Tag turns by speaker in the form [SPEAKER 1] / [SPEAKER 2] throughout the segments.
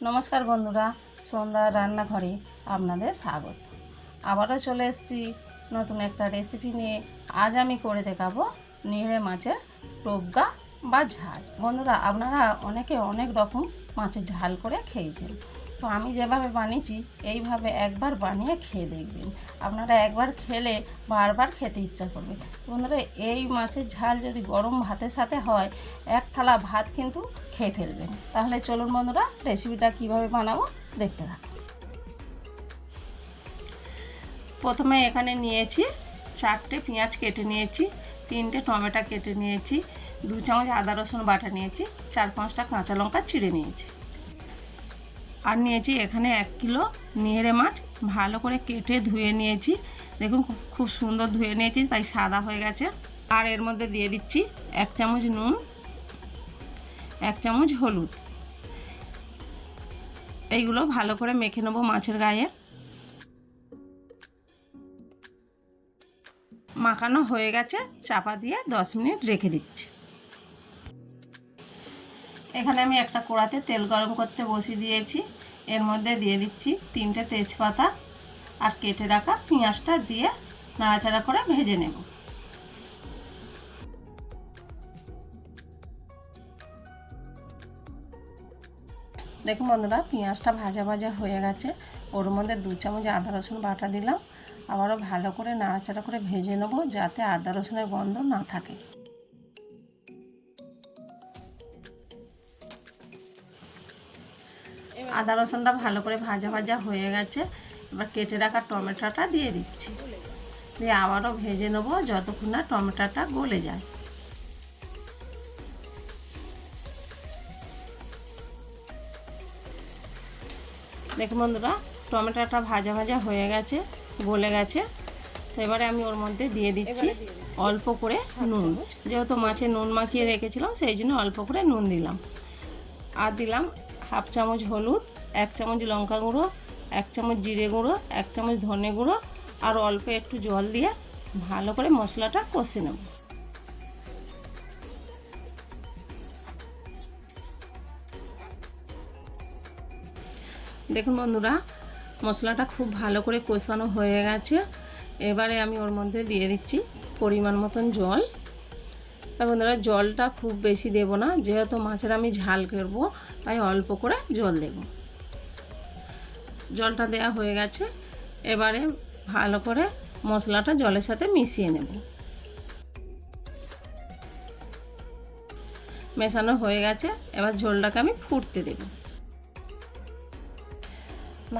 [SPEAKER 1] নমস্কার বন্ধুরা, সন্ধ্যার রান্নাঘরে আপনাদের স্বাগত। আবারও চলে এসেছি নতুন একটা রেসিপি নিয়ে। আজ আমি করে দেখাবো নিহরে মাছের টোপগা বা ঝাল। বন্ধুরা, আপনারা অনেকে অনেক রকম মাছের ঝাল করে খেয়েছেন, তো আমি যেভাবে বানিয়েছি এইভাবে একবার বানিয়ে খেয়ে দেখবেন। আপনারা একবার খেলে বারবার খেতে ইচ্ছা করবে। বন্ধুরা, এই মাছের ঝাল যদি গরম ভাতের সাথে হয়, এক থালা ভাত কিন্তু খেয়ে ফেলবেন। তাহলে চলুন বন্ধুরা, রেসিপিটা কিভাবে বানাবো দেখতে থাকুন। প্রথমে এখানে নিয়েছি 4টে পেঁয়াজ কেটে নিয়েছি, 3টে টমেটো কেটে নিয়েছি, 2 চামচ আদা রসুন বাটা নিয়েছি, 4-5টা কাঁচা লঙ্কা চিড়ে নিয়েছি। আর নিয়েছি এখানে 1 কিলো নিহরে মাছ, ভালো করে কেটে ধুয়ে নিয়েছি। দেখুন খুব সুন্দর ধুয়ে নিয়েছি, তাই সাদা হয়ে গেছে। আর এর মধ্যে দিয়ে দিচ্ছি 1 চামচ নুন, 1 চামচ হলুদ। এইগুলো ভালো করে মেখে নেবো মাছের গায়ে। মাখানো হয়ে গেছে, চাপা দিয়ে 10 মিনিট রেখে দিচ্ছি। এখানে আমি একটা কড়াতে তেল গরম করতে বসিয়ে দিয়েছি। এর মধ্যে দিয়ে দিচ্ছি 3টে তেজপাতা আর কেটে রাখা পেঁয়াজটা দিয়ে নাড়াচাড়া করে ভেজে নেব। দেখুন বন্ধুরা, পেঁয়াজটা ভাজা ভাজা হয়ে গেছে। ওর মধ্যে 2 চামচ আদা রসুন বাটা দিলাম। আবারও ভালো করে নাড়াচাড়া করে ভেজে নেব, যাতে আদা রসুনের গন্ধ না থাকে। আদা রসুনটা ভালো করে ভাজা ভাজা হয়ে গেছে। এবার কেটে রাখা টমেটোটা দিয়ে দিচ্ছি, দিয়ে আবারও ভেজে নেব যতক্ষণ না টমেটোটা গলে যায়। দেখুন বন্ধুরা, টমেটোটা ভাজা ভাজা হয়ে গেছে, গলে গেছে। তো এবারে আমি ওর মধ্যে দিয়ে দিচ্ছি অল্প করে নুন। যেহেতু মাছে নুন মাখিয়ে রেখেছিলাম, সেই জন্য অল্প করে নুন দিলাম। আর দিলাম 1/2 চামচ হলুদ, 1 চামচ লঙ্কা গুঁড়ো, 1 চামচ জিরে গুঁড়ো, 1 চামচ ধনে গুঁড়ো, আর অল্প একটু জল দিয়ে ভালো করে মশলাটা কষে নেব। দেখুন বন্ধুরা, মশলাটা খুব ভালো করে কষানো হয়ে গেছে। এবারে আমি ওর মধ্যে দিয়ে দিচ্ছি পরিমাণ মতন জল। আর বন্ধুরা, জলটা খুব বেশি দেব না, যেহেতু মাছের আমি ঝাল করব, তাই অল্প করে জল দেব। জলটা দেওয়া হয়ে গেছে। এবারে ভালো করে মশলাটা জলের সাথে মিশিয়ে নেব। মেশানো হয়ে গেছে, এবার ঝোলটাকে আমি ফুটতে দেব।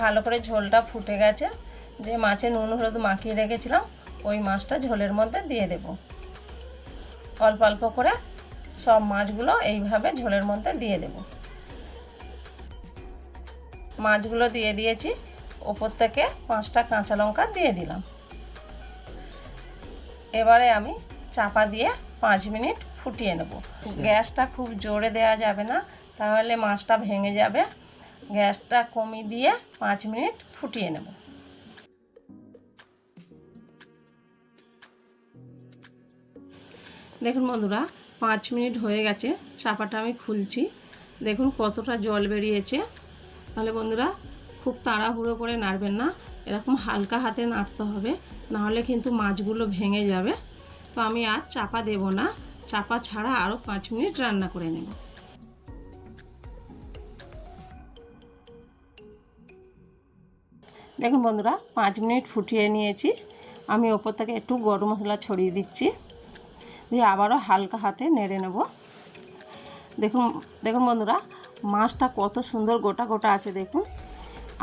[SPEAKER 1] ভালো করে ঝোলটা ফুটে গেছে। যে মাছে নুন হলুদ মাখিয়ে রেখেছিলাম, ওই মাছটা ঝোলের মধ্যে দিয়ে দেব। অল্প অল্প করে সব মাছগুলো এইভাবে ঝোলের মধ্যে দিয়ে দেব। মাছগুলো দিয়ে দিয়েছি, ওপর থেকে 5টা কাঁচা লঙ্কা দিয়ে দিলাম। এবারে আমি চাপা দিয়ে 5 মিনিট ফুটিয়ে নেব। গ্যাসটা খুব জোরে দেওয়া যাবে না, তাহলে মাছটা ভেঙে যাবে। গ্যাসটা কমিয়ে দিয়ে 5 মিনিট ফুটিয়ে নেব। দেখুন বন্ধুরা, 5 মিনিট হয়ে গেছে। চাপাটা আমি খুলছি, দেখুন কতটা জল বেরিয়েছে। তাহলে বন্ধুরা, খুব তাড়াহুড়ো করে নাড়বেন না, এরকম হালকা হাতে নাড়তে হবে, নাহলে কিন্তু মাছগুলো ভেঙে যাবে। তো আমি আর চাপা দেব না, চাপা ছাড়া আরও 5 মিনিট রান্না করে নেব। দেখুন বন্ধুরা, 5 মিনিট ফুটিয়ে নিয়েছি। আমি ওপর থেকে একটু গরম মশলা ছড়িয়ে দিচ্ছি, দিয়ে আবারও হালকা হাতে নেড়ে নেব। দেখুন দেখুন বন্ধুরা, মাছটা কত সুন্দর গোটা গোটা আছে। দেখুন,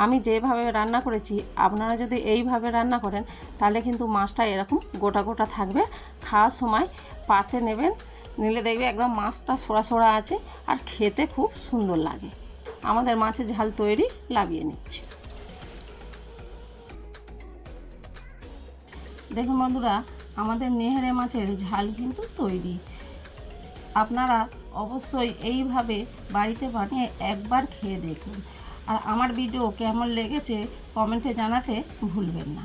[SPEAKER 1] আমি যেভাবে রান্না করেছি, আপনারা যদি এইভাবে রান্না করেন, তাহলে কিন্তু মাছটা এরকম গোটা গোটা থাকবে। খাওয়ার সময় পাতে নেবেন, নিলে দেখবে একদম মাছটা সোড়া সোড়া আছে, আর খেতে খুব সুন্দর লাগে। আমাদের মাছের ঝাল তৈরি, লাভিয়ে নিচ্ছি। দেখুন বন্ধুরা, আমাদের নিহরে মাছের ঝাল কিন্তু তৈরি। আপনারা অবশ্যই এইভাবে বাড়িতে বানিয়ে একবার খেয়ে দেখুন। আর আমার ভিডিও কেমন লেগেছে কমেন্টে জানাতে ভুলবেন না।